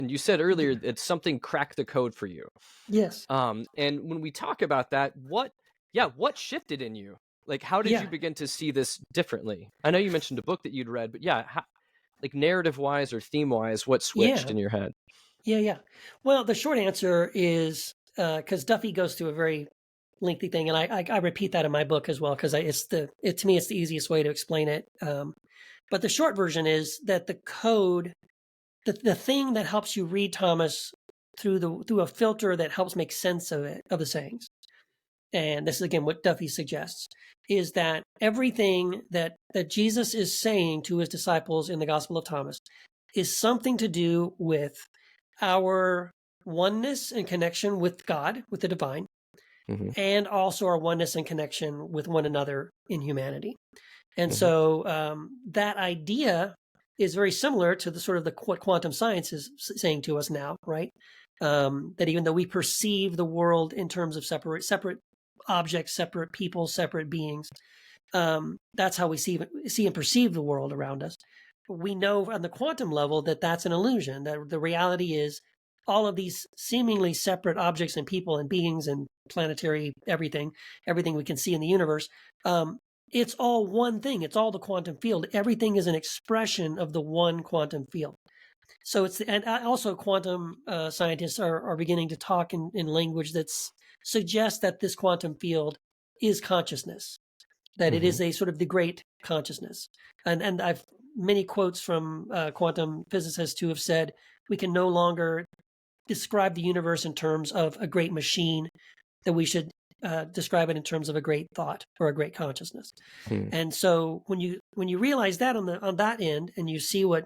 And you said earlier that something cracked the code for you. Yes. And when we talk about that, what shifted in you? Like, how did you Yeah. begin to see this differently? I know you mentioned a book that you'd read, but yeah, like narrative wise or theme wise, what switched Yeah. in your head? Yeah. Yeah. Well, the short answer is because Duffy goes through a very lengthy thing, and I repeat that in my book as well because to me it's the easiest way to explain it. But the short version is that the code, the thing that helps you read Thomas through a filter that helps make sense of the sayings, and this is again what Duffy suggests, is that everything that Jesus is saying to his disciples in the Gospel of Thomas is something to do with our oneness and connection with God, with the divine, Hmm. and also our oneness and connection with one another in humanity. And Hmm. so that idea is very similar to the sort of what quantum science is saying to us now, right? That even though we perceive the world in terms of separate objects, separate people, separate beings, that's how we see and perceive the world around us. We know on the quantum level that that's an illusion. That the reality is all of these seemingly separate objects and people and beings and planetary everything we can see in the universe. It's all one thing. It's all the quantum field. Everything is an expression of the one quantum field. So and also quantum scientists are beginning to talk in language that suggests that this quantum field is consciousness, that it Hmm. is a sort of the great consciousness. And I've many quotes from quantum physicists who have said we can no longer describe the universe in terms of a great machine, that we should describe it in terms of a great thought or a great consciousness. Hmm. And so when you realize that on that end, and you see what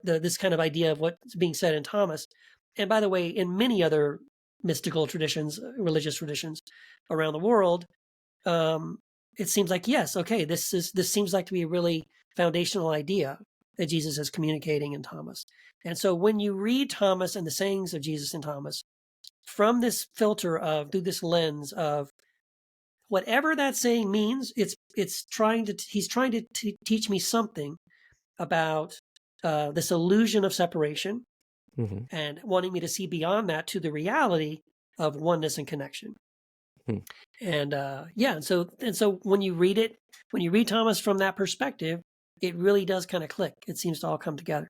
this kind of idea of what's being said in Thomas, and by the way, in many other mystical traditions, religious traditions around the world, um, it seems like yes, okay, this seems like to be a really foundational idea that Jesus is communicating in Thomas. And so when you read Thomas and the sayings of Jesus in Thomas from this filter of through this lens of whatever that saying means, he's trying to teach me something about this illusion of separation Hmm. and wanting me to see beyond that to the reality of oneness and connection. Hmm. And yeah, and so when you read Thomas from that perspective, it really does kind of click. It seems to all come together.